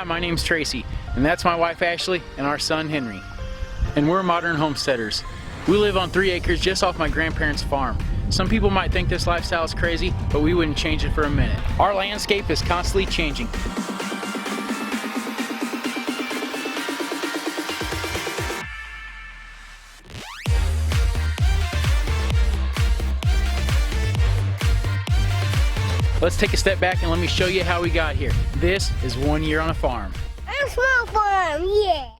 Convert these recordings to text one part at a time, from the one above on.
Hi, my name's Tracy, and that's my wife Ashley and our son Henry. And we're modern homesteaders. We live on 3 acres just off my grandparents' farm. Some people might think this lifestyle is crazy, but we wouldn't change it for a minute. Our landscape is constantly changing. Let's take a step back and let me show you how we got here. This is 1 year on a farm. A small farm, yeah.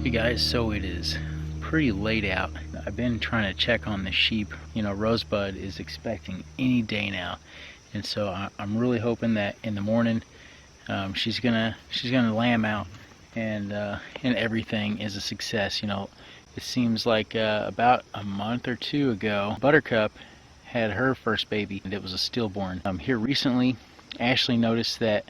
Hey guys, so it is pretty late out. I've been trying to check on the sheep. You know, Rosebud is expecting any day now, and so I'm really hoping that in the morning she's gonna lamb out and everything is a success. You know, it seems like about a month or two ago, Buttercup had her first baby, and it was a stillborn. Here recently, Ashley noticed that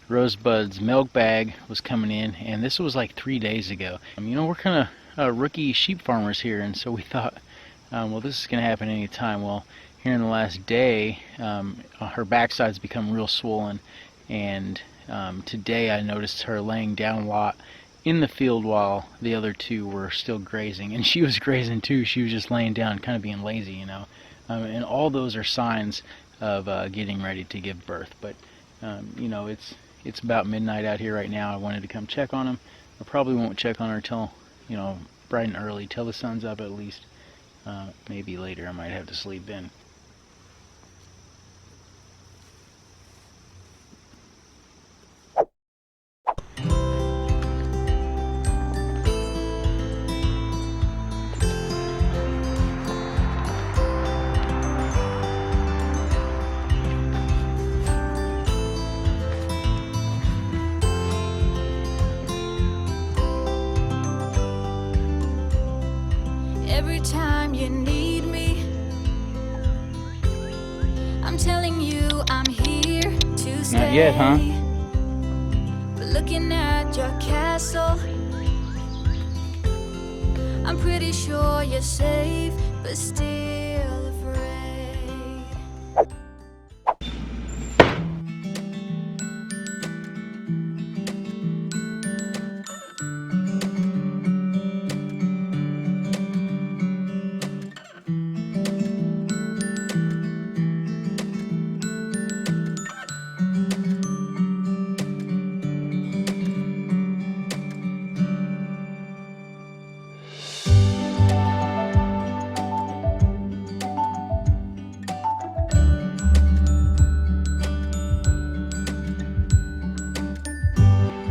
Rosebud's milk bag was coming in, and this was like 3 days ago. You know, we're kind of rookie sheep farmers here, and so we thought, well, this is going to happen any time. Well, here in the last day, her backside's become real swollen, and today I noticed her laying down a lot in the field while the other two were still grazing, and she was grazing too. She was just laying down, kind of being lazy, you know. And all those are signs of getting ready to give birth. But you know, it's about midnight out here right now. I wanted to come check on them. I probably won't check on her till, you know, bright and early, till the sun's up at least. Maybe later I might have to sleep in. Every time you need me, I'm telling you I'm here to stay. Not yet, huh? But looking at your castle, I'm pretty sure you're safe, but still afraid.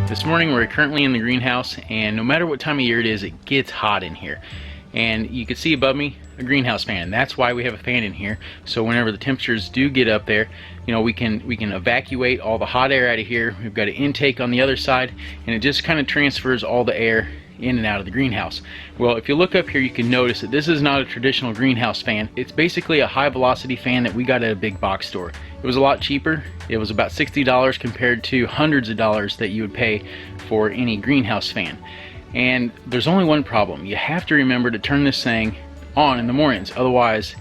This morning we're currently in the greenhouse, and no matter what time of year it is, it gets hot in here. And you can see above me a greenhouse fan. That's why we have a fan in here, so whenever the temperatures do get up there, you know, we can evacuate all the hot air out of here. We've got an intake on the other side, and it just kind of transfers all the air in and out of the greenhouse. Well, if you look up here, you can notice that this is not a traditional greenhouse fan. It's basically a high velocity fan that we got at a big box store. It was a lot cheaper. It was about $60 compared to hundreds of dollars that you would pay for any greenhouse fan. And there's only one problem. You have to remember to turn this thing on in the mornings, otherwise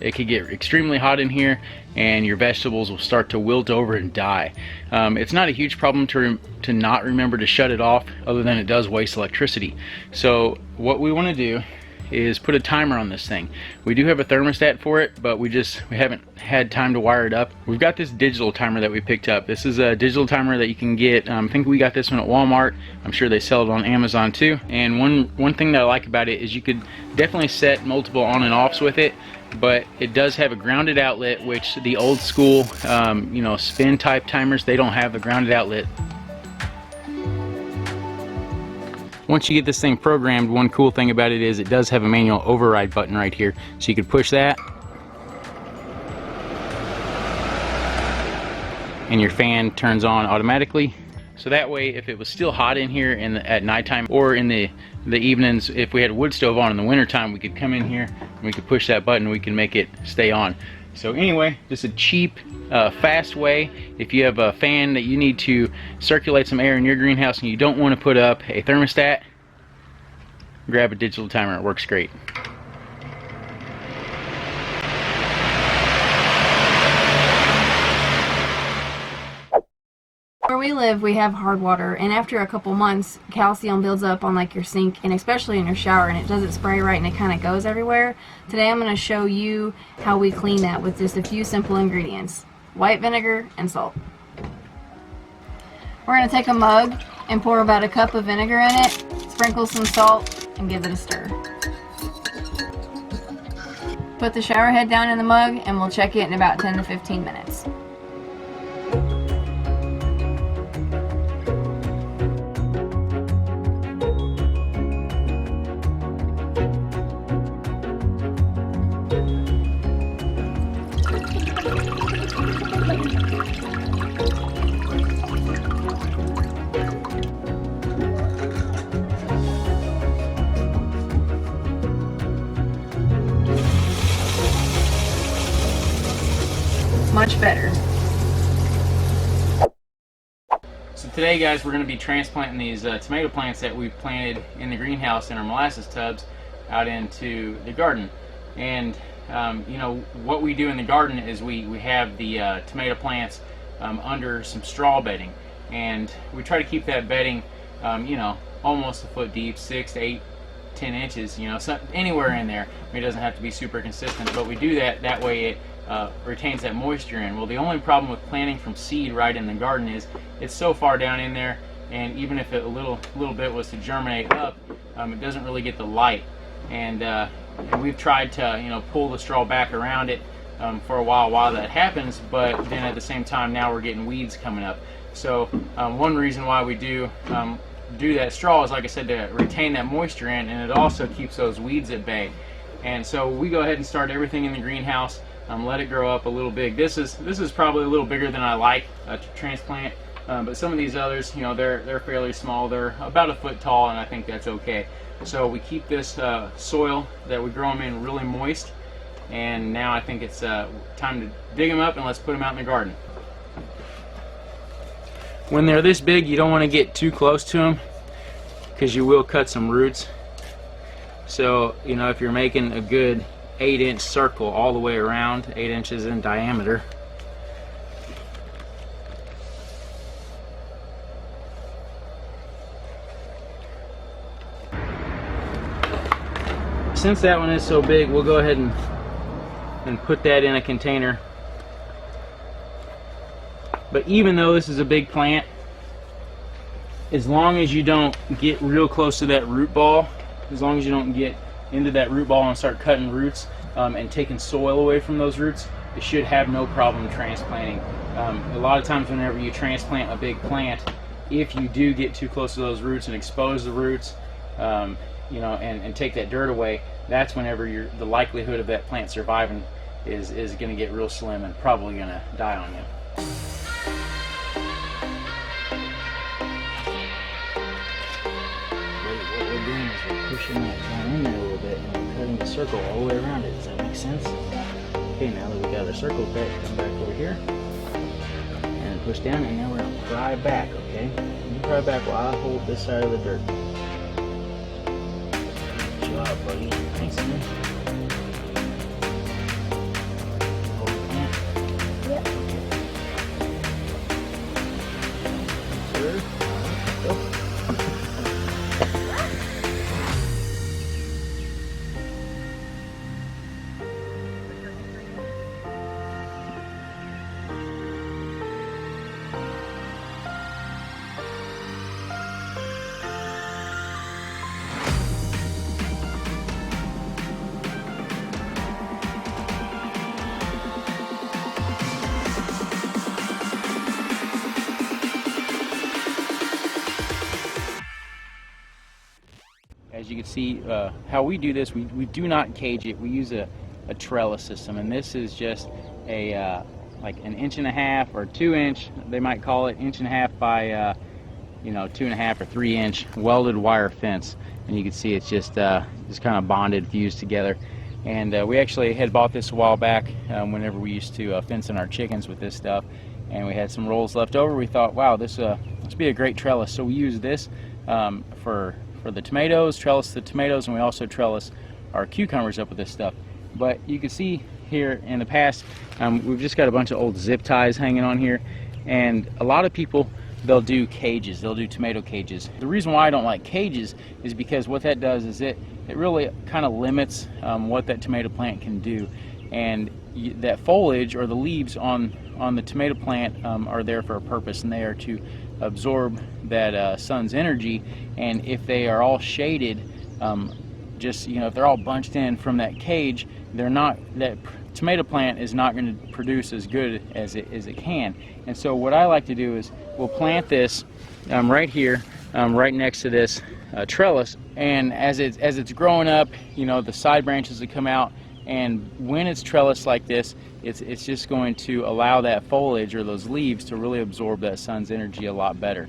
it could get extremely hot in here and your vegetables will start to wilt over and die. It's not a huge problem to not remember to shut it off, other than it does waste electricity. So what we want to do is put a timer on this thing. We do have a thermostat for it, but we haven't had time to wire it up. We've got this digital timer that we picked up. This is a digital timer that you can get. I think we got this one at Walmart. I'm sure they sell it on Amazon too. And one thing that I like about it is you could definitely set multiple on and offs with it. but it does have a grounded outlet, which the old school, you know, spin type timers, they don't have a grounded outlet. Once you get this thing programmed, one cool thing about it is it does have a manual override button right here, so you could push that and your fan turns on automatically. So that way, if it was still hot in here at nighttime or in the evenings, if we had a wood stove on in the wintertime, we could come in here and we could push that button, we can make it stay on. So anyway, just a cheap, fast way. If you have a fan that you need to circulate some air in your greenhouse and you don't want to put up a thermostat, grab a digital timer, it works great. Where we live, we have hard water, and after a couple months, calcium builds up on like your sink and especially in your shower, and it doesn't spray right and it kind of goes everywhere. Today I'm going to show you how we clean that with just a few simple ingredients: white vinegar and salt. We're going to take a mug and pour about a cup of vinegar in it, sprinkle some salt, and give it a stir. Put the shower head down in the mug and we'll check it in about 10 to 15 minutes. Much better. So today, guys, we're going to be transplanting these tomato plants that we've planted in the greenhouse in our molasses tubs out into the garden. And you know, what we do in the garden is we have the tomato plants under some straw bedding, and we try to keep that bedding you know, almost a foot deep, 6 to 8, 10 inches, you know, so anywhere in there. I mean, it doesn't have to be super consistent, but we do that way it retains that moisture in. Well, the only problem with planting from seed right in the garden is it's so far down in there, and even if a little bit was to germinate up, it doesn't really get the light. And we've tried to, you know, pull the straw back around it for a while that happens, but then at the same time now we're getting weeds coming up. So one reason why we do that straw is, like I said, to retain that moisture in, and it also keeps those weeds at bay. And so we go ahead and start everything in the greenhouse, let it grow up a little big. This is probably a little bigger than I like to transplant, but some of these others, you know, they're fairly small. They're about a foot tall, and I think that's okay. So we keep this soil that we grow them in really moist, and now I think it's time to dig them up and let's put them out in the garden. When they're this big, you don't want to get too close to them because you will cut some roots. So, you know, if you're making a good 8-inch circle all the way around, 8 inches in diameter, since that one is so big, we'll go ahead and put that in a container. But even though this is a big plant, as long as you don't get real close to that root ball, as long as you don't get into that root ball and start cutting roots and taking soil away from those roots, it should have no problem transplanting. A lot of times whenever you transplant a big plant, if you do get too close to those roots and expose the roots, you know, and take that dirt away, that's whenever the likelihood of that plant surviving is going to get real slim and probably going to die on you. What we're doing is we're pushing that down in there a little bit and we're cutting a circle all the way around it. Does that make sense? Okay, now that we got our circle cut, come back over here and push down, and now we're going to pry back, okay? You pry back while I hold this side of the dirt. Good job, buddy. Thanks, man. Hold the plant. Yep. Sir. Go. As you can see, how we do this, we do not cage it. We use a trellis system, and this is just a like an 1.5 or 2 inch, they might call it, 1.5 by you know, 2.5 or 3 inch welded wire fence. And you can see it's just kind of bonded, fused together. And we actually had bought this a while back whenever we used to fence in our chickens with this stuff, and we had some rolls left over. We thought, wow, this would be a great trellis. So we use this for the tomatoes, trellis the tomatoes, and we also trellis our cucumbers up with this stuff. But you can see here in the past, we've just got a bunch of old zip ties hanging on here, and a lot of people, they'll do cages, they'll do tomato cages. The reason why I don't like cages is because what that does is it really kind of limits what that tomato plant can do. And that foliage or the leaves on the tomato plant are there for a purpose, and they are to absorb that sun's energy. And if they are all shaded, just, you know, if they're all bunched in from that cage, they're not, that tomato plant is not going to produce as good as it can. And so what I like to do is we'll plant this right here, right next to this trellis, and as it's growing up, you know, the side branches that come out, and when it's trellised like this, it's just going to allow that foliage or those leaves to really absorb that sun's energy a lot better.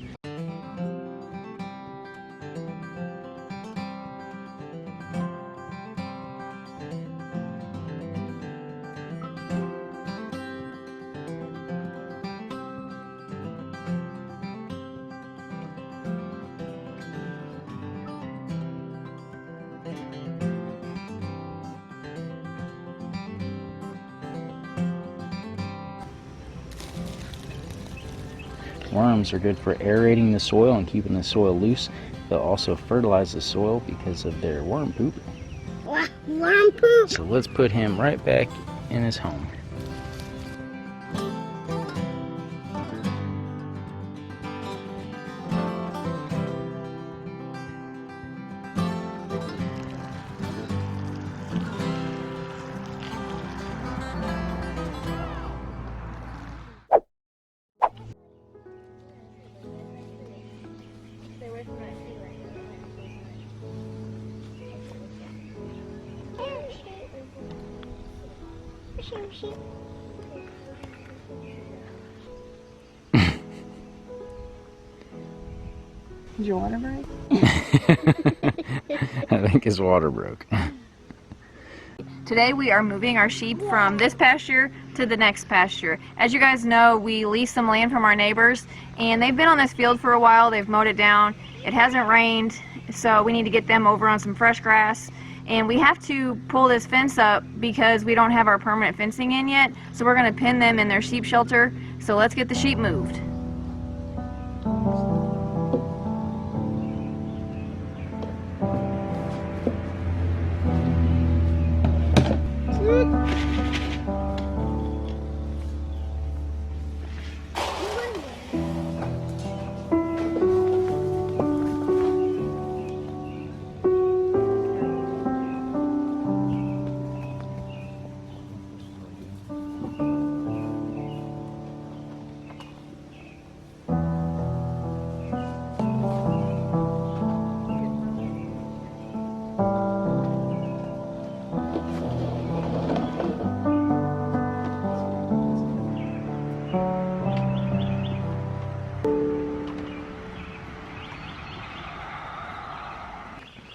Worms are good for aerating the soil and keeping the soil loose. They'll also fertilize the soil because of their worm poop. Worm poop? So let's put him right back in his home. Did your water break? I think his water broke. Today we are moving our sheep from this pasture to the next pasture. As you guys know, we lease some land from our neighbors, and they've been on this field for a while. They've mowed it down. It hasn't rained, so we need to get them over on some fresh grass. And we have to pull this fence up because we don't have our permanent fencing in yet. So we're going to pin them in their sheep shelter. So let's get the sheep moved.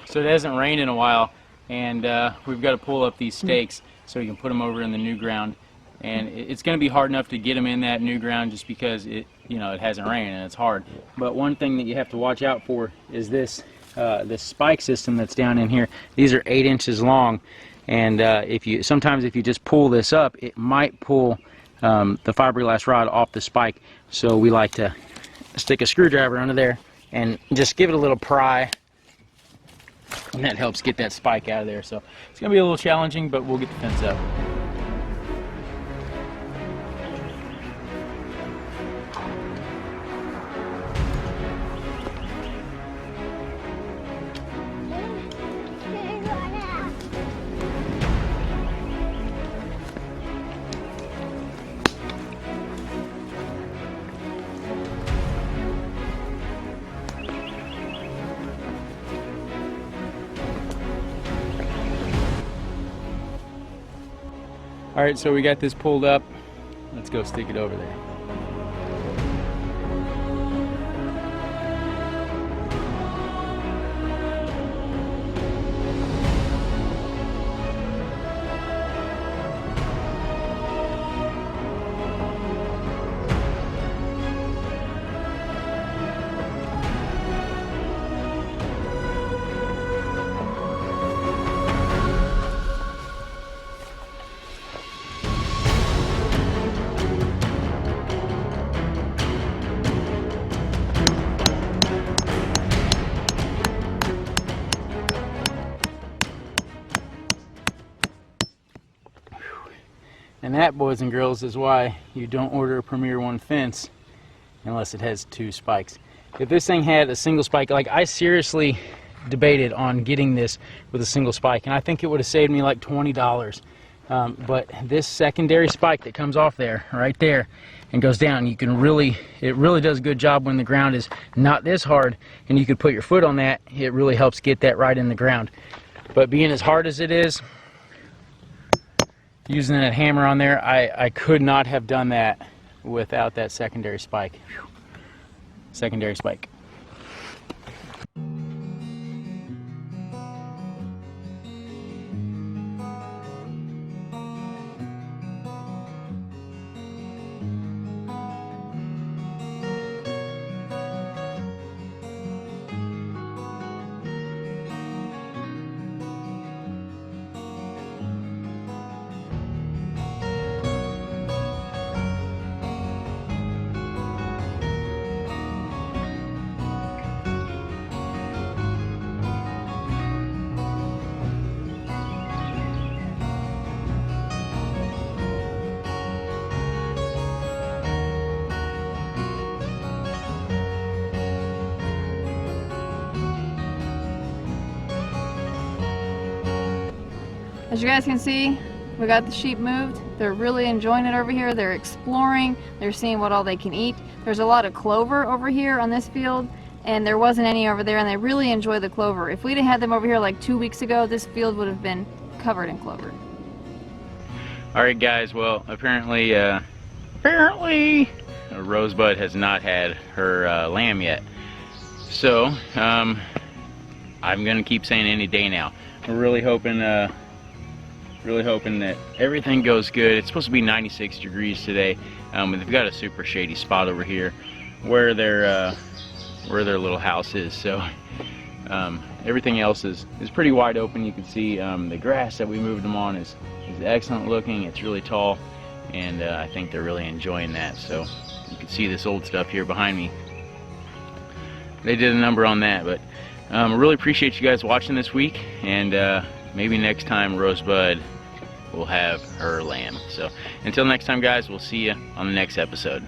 So it hasn't rained in a while, and we've got to pull up these stakes so we can put them over in the new ground. And it's going to be hard enough to get them in that new ground just because it hasn't rained and it's hard. But one thing that you have to watch out for is this spike system that's down in here. These are 8 inches long, and sometimes if you just pull this up, it might pull the fiberglass rod off the spike. So we like to stick a screwdriver under there and just give it a little pry. And that helps get that spike out of there. So it's going to be a little challenging, but we'll get the fence up. All right, so we got this pulled up. Let's go stick it over there. And that, boys and girls, is why you don't order a Premier One fence unless it has 2 spikes. If this thing had a single spike, like I seriously debated on getting this with a single spike, and I think it would have saved me like $20. But this secondary spike that comes off there, right there, and goes down, you can it really does a good job when the ground is not this hard, and you could put your foot on that. It really helps get that right in the ground. But being as hard as it is, using that hammer on there, I could not have done that without that secondary spike. Whew. Secondary spike. As you guys can see, we got the sheep moved. They're really enjoying it over here. They're exploring. They're seeing what all they can eat. There's a lot of clover over here on this field, and there wasn't any over there, and they really enjoy the clover. If we'd have had them over here like 2 weeks ago, this field would have been covered in clover. Alright guys, well apparently Rosebud has not had her lamb yet. So I'm gonna keep saying any day now. We're really hoping that everything goes good. It's supposed to be 96 degrees today. They've got a super shady spot over here where their little house is. So everything else is pretty wide open. You can see the grass that we moved them on is excellent looking. It's really tall, and I think they're really enjoying that. So you can see this old stuff here behind me. They did a number on that, but I really appreciate you guys watching this week, and maybe next time Rosebud will have her lamb. So until next time guys, we'll see you on the next episode.